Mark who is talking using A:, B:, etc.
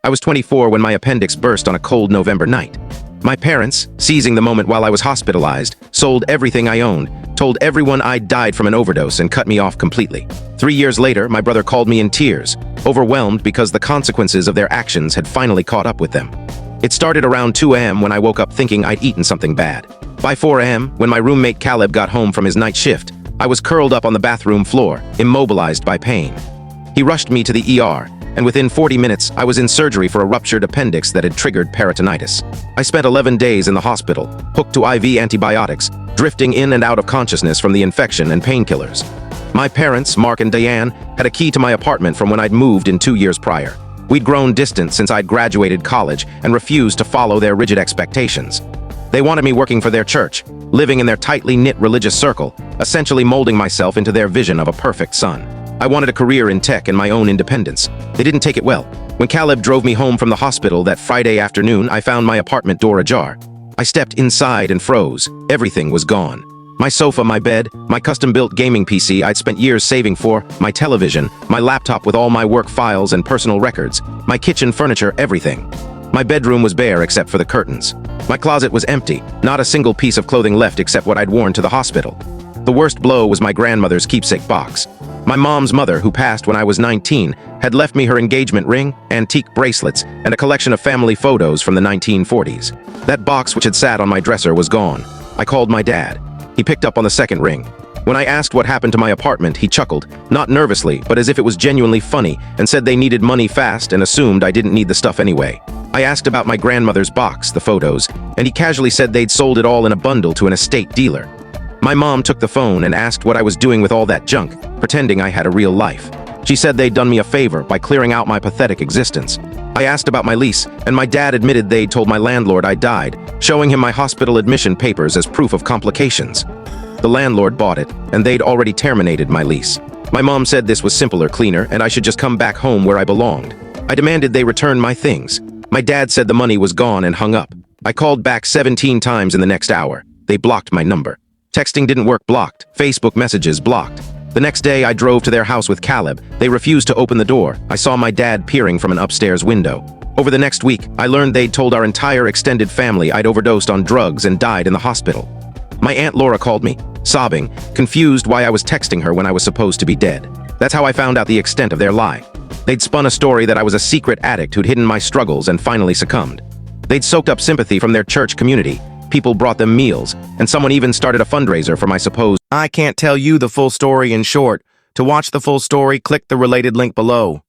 A: I was 24 when my appendix burst on a cold November night. My parents, seizing the moment while I was hospitalized, sold everything I owned, told everyone I'd died from an overdose, and cut me off completely. 3 years later, my brother called me in tears, overwhelmed because the consequences of their actions had finally caught up with them. It started around 2 a.m. when I woke up thinking I'd eaten something bad. By 4 a.m., when my roommate Caleb got home from his night shift, I was curled up on the bathroom floor, immobilized by pain. He rushed me to the ER, and within 40 minutes, I was in surgery for a ruptured appendix that had triggered peritonitis. I spent 11 days in the hospital, hooked to IV antibiotics, drifting in and out of consciousness from the infection and painkillers. My parents, Mark and Diane, had a key to my apartment from when I'd moved in 2 years prior. We'd grown distant since I'd graduated college and refused to follow their rigid expectations. They wanted me working for their church, living in their tightly knit religious circle, essentially molding myself into their vision of a perfect son. I wanted a career in tech and my own independence. They didn't take it well. When Caleb drove me home from the hospital that Friday afternoon, I found my apartment door ajar. I stepped inside and froze. Everything was gone. My sofa, my bed, my custom-built gaming PC I'd spent years saving for, my television, my laptop with all my work files and personal records, my kitchen furniture, everything. My bedroom was bare except for the curtains. My closet was empty, not a single piece of clothing left except what I'd worn to the hospital. The worst blow was my grandmother's keepsake box. My mom's mother, who passed when I was 19, had left me her engagement ring, antique bracelets, and a collection of family photos from the 1940s. That box which had sat on my dresser was gone. I called my dad. He picked up on the second ring. When I asked what happened to my apartment, he chuckled, not nervously, but as if it was genuinely funny, and said they needed money fast and assumed I didn't need the stuff anyway. I asked about my grandmother's box, the photos, and he casually said they'd sold it all in a bundle to an estate dealer. My mom took the phone and asked what I was doing with all that junk, pretending I had a real life. She said they'd done me a favor by clearing out my pathetic existence. I asked about my lease, and my dad admitted they'd told my landlord I died, showing him my hospital admission papers as proof of complications. The landlord bought it, and they'd already terminated my lease. My mom said this was simpler, cleaner, and I should just come back home where I belonged. I demanded they return my things. My dad said the money was gone and hung up. I called back 17 times in the next hour. They blocked my number. Texting didn't work, blocked. Facebook messages, blocked. The next day, I drove to their house with Caleb. They refused to open the door. I saw my dad peering from an upstairs window. Over the next week, I learned they'd told our entire extended family I'd overdosed on drugs and died in the hospital. My Aunt Laura called me, sobbing, confused why I was texting her when I was supposed to be dead. That's how I found out the extent of their lie. They'd spun a story that I was a secret addict who'd hidden my struggles and finally succumbed. They'd soaked up sympathy from their church community. People brought them meals, and someone even started a fundraiser for my supposed. I can't tell you the full story in short. To watch the full story, click the related link below.